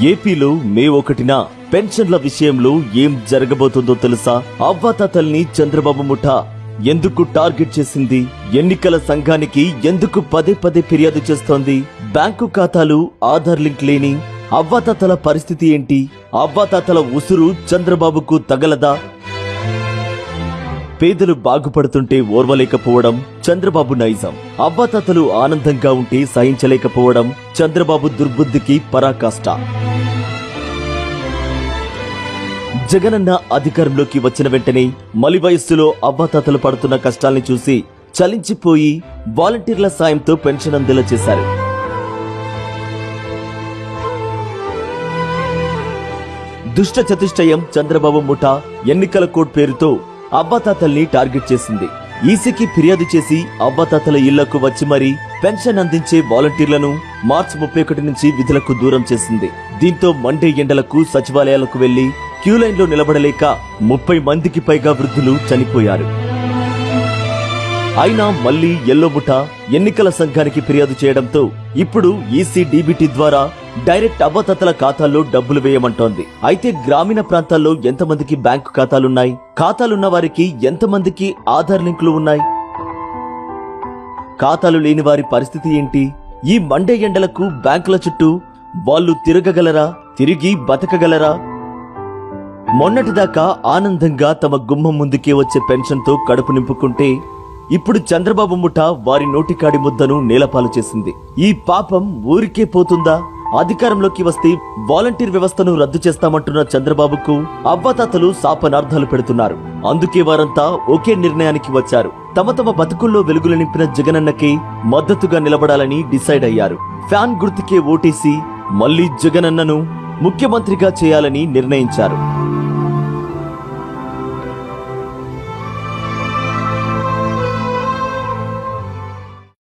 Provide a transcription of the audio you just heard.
ఏపీలో మే 1న పెన్షన్ల విషయంలో ఏం జరగబోతుందో తెలుసా? అవ్వాతాతల్ని చంద్రబాబు ముఠా ఎందుకు టార్గెట్ చేసింది? ఎన్నికల సంఘానికి ఎందుకు పదే పదే ఫిర్యాదు చేస్తోంది? బ్యాంకు ఖాతాలు ఆధార్ లింక్ లేని అవ్వాతాతల పరిస్థితి ఏంటి? అవ్వాతాతల ఉసురు చంద్రబాబుకు తగలదా? పేదలు బాగుపడుతుంటే ఓర్వలేకపోవడం చంద్రబాబు నైజం. అవ్వాతాతలు ఆనందంగా ఉంటే సహించలేకపోవడం చంద్రబాబు దుర్బుద్ధికి పరాకాష్ట. జగనన్న అధికారంలోకి వచ్చిన వెంటనే మలి వయస్సులో అవ్వాతాతలు పడుతున్న కష్టాల్ని చూసి చలించిపోయి వాలంటీర్ల సాయంతో పెన్షన్ అందేలా చేశారు. దుష్ట చతుష్టయం చంద్రబాబు ముఠా ఎన్నికల కోడ్ పేరుతో అవ్వాతాతల్ని టార్గెట్ చేసింది. ఈసీకి ఫిర్యాదు చేసి అవ్వాతాతల ఇళ్లకు వచ్చి మరీ పెన్షన్ అందించే వాలంటీర్లను మార్చి 31 నుంచి విధులకు దూరం చేసింది. దీంతో మండే ఎండలకు సచివాలయాలకు వెళ్లి క్యూలైన్లో నిలబడలేక 30 మందికి పైగా వృద్ధులు చనిపోయారు. అయినా మళ్లీ ఎల్లో ముఠా ఎన్నికల సంఘానికి ఫిర్యాదు చేయడంతో ఇప్పుడు ఈసీ డీబీటీ ద్వారా డైరెక్ట్ అవ్వాతాతల ఖాతాల్లో డబ్బులు వేయమంటోంది. అయితే గ్రామీణ ప్రాంతాల్లో ఎంతమందికి బ్యాంకు ఖాతాలున్నాయి? ఖాతాలున్న వారికి ఎంతమందికి ఆధార్ లింకులు ఉన్నాయి? ఖాతాలు లేని వారి పరిస్థితి ఏంటి? ఈ మండే ఎండలకు బ్యాంకుల చుట్టూ వాళ్ళు తిరగగలరా? తిరిగి బతకగలరా? మొన్నటిదాకా ఆనందంగా తమ గుమ్మం ముందుకే వచ్చే పెన్షన్తో కడుపు నింపుకుంటే ఇప్పుడు చంద్రబాబు ముఠా వారి నోటికాడి ముద్దను నేలపాలు చేసింది. ఈ పాపం ఊరికే పోతుందా? అధికారంలోకి వస్తే వాలంటీర్ వ్యవస్థను రద్దు చేస్తామంటున్న చంద్రబాబుకు అవ్వాతాతలు శాపనార్థాలు పెడుతున్నారు. అందుకే వారంతా ఒకే నిర్ణయానికి వచ్చారు. తమ తమ బతుకుల్లో వెలుగులు నింపిన జగనన్నకే మద్దతుగా నిలబడాలని డిసైడ్ అయ్యారు. ఫ్యాన్ గుర్తుకే ఓటేసి మళ్లీ జగనన్నను ముఖ్యమంత్రిగా చేయాలని నిర్ణయించారు.